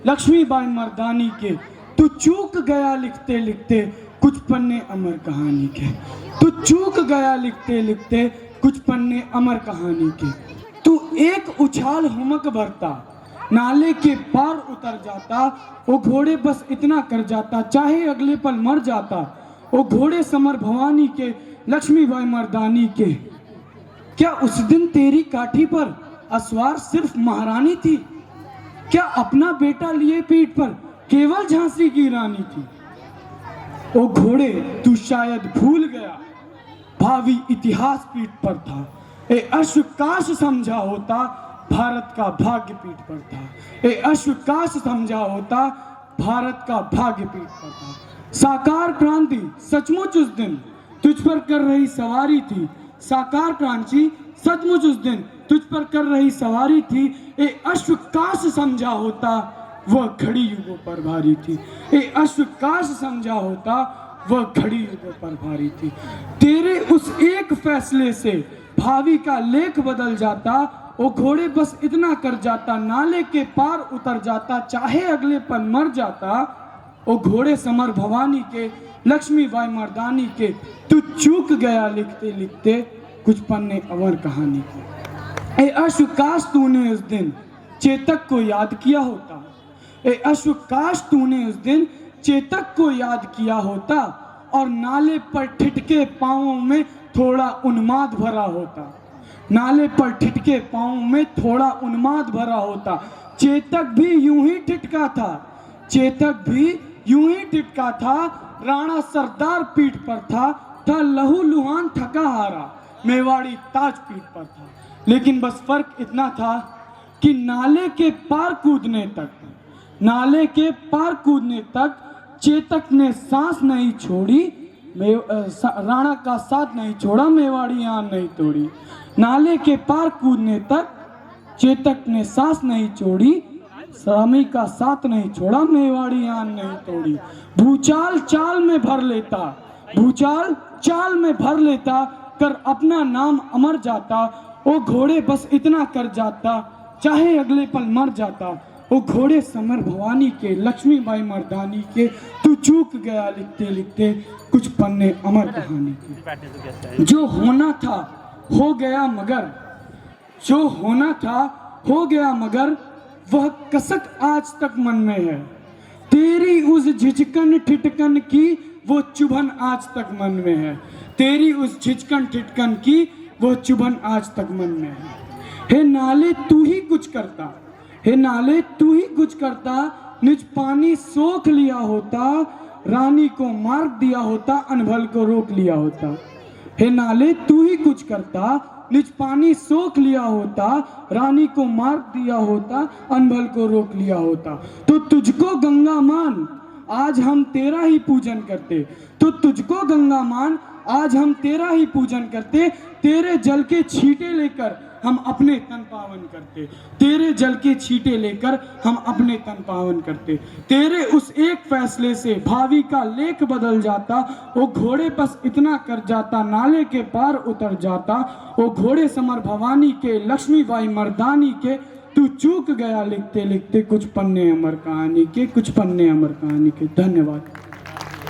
लक्ष्मीबाई मर्दानी के। तू चूक गया लिखते लिखते कुछ पन्ने अमर कहानी के। तू चूक गया लिखते लिखते कुछ पन्ने अमर कहानी के। तू एक उछाल हुमक भरता, नाले के पार उतर जाता। वो घोड़े बस इतना कर जाता, चाहे अगले पल मर जाता। वो घोड़े समर भवानी के, लक्ष्मीबाई मर्दानी के। क्या उस दिन तेरी काठी पर असवार सिर्फ महारानी थी? क्या अपना बेटा लिए पीठ पर केवल झांसी की रानी थी? ओ घोड़े तू शायद भूल गया, भावी इतिहास पीठ पर था। ए अश्व काश समझा होता, भारत का भाग्य पीठ पर था। ए अश्व काश समझा होता, भारत का भाग्य पीठ पर था। साकार क्रांति सचमुच उस दिन तुझ पर कर रही सवारी थी। साकार क्रांति सचमुच उस दिन तुझ पर कर रही सवारी थी। ए अश्व काश समझा होता, वह घड़ी युगों पर भारी थी। ए अश्व काश समझा होता, वह घड़ी युगों पर भारी थी। तेरे उस एक फैसले से भावी का लेख बदल जाता। वो घोड़े बस इतना कर जाता, नाले के पार उतर जाता, चाहे अगले पल मर जाता। वो घोड़े समर भवानी के, लक्ष्मीबाई मर्दानी के। तू चूक गया लिखते लिखते कुछ पन्ने अमर कहानी के। ए अश्व काश तूने उस दिन चेतक को याद किया होता। ए अश्व काश तूने उस दिन चेतक को याद किया होता, और नाले पर ठिठके पांवों में थोड़ा उन्माद भरा होता। नाले पर ठिठके पांवों में थोड़ा उन्माद भरा होता। चेतक भी यूं ही ठिठका था, चेतक भी यूं ही ठिठका था। राणा सरदार पीठ पर था लहू लुहान थका हारा, मेवाड़ी ताज पीठ पर था। लेकिन बस फर्क इतना था कि नाले के पार कूदने तक, नाले के पार कूदने तक चेतक ने सांस नहीं छोड़ी, राणा का साथ नहीं छोड़ा, मेवाड़ी आन नहीं तोड़ी। नाले के पार कूदने तक चेतक ने सांस नहीं छोड़ी, स्वामी का साथ नहीं छोड़ा, मेवाड़ी आन नहीं तोड़ी। भूचाल चाल में भर लेता, भूचाल चाल में भर लेता, कर अपना नाम अमर जाता। वो घोड़े बस इतना कर जाता, चाहे अगले पल मर जाता। वो घोड़े समर भवानी के, लक्ष्मीबाई मर्दानी के। तू चूक गया लिखते लिखते कुछ पन्ने अमर कहानी के। जो होना था हो गया मगर, जो होना था हो गया मगर, वह कसक आज तक मन में है। तेरी उस झिझकन ठिठकन की वो चुभन आज तक मन में है। तेरी उस झिझकन ठिठकन की वो चुभन आज तक मन में है। हे नाले तू ही कुछ करता, हे नाले तू ही कुछ करता, निज पानी सोख लिया होता, रानी को मार्ग दिया होता, अनभल को रोक लिया होता। हे नाले तू ही कुछ करता, निज पानी सोख लिया होता, रानी को मार्ग दिया होता, अनभल को रोक लिया होता। तो तुझको गंगा मान आज हम तेरा ही पूजन करते। तो तुझको गंगा मान आज हम तेरा ही पूजन करते। तेरे जल के छींटे लेकर हम अपने तन पावन करते। तेरे जल के छींटे लेकर हम अपने तन पावन करते। तेरे उस एक फैसले से भावी का लेख बदल जाता। वो घोड़े बस इतना कर जाता, नाले के पार उतर जाता। वो घोड़े समर भवानी के, लक्ष्मीबाई मर्दानी के। तू चूक गया लिखते लिखते कुछ पन्ने अमर कहानी के, कुछ पन्ने अमर कहानी के। धन्यवाद।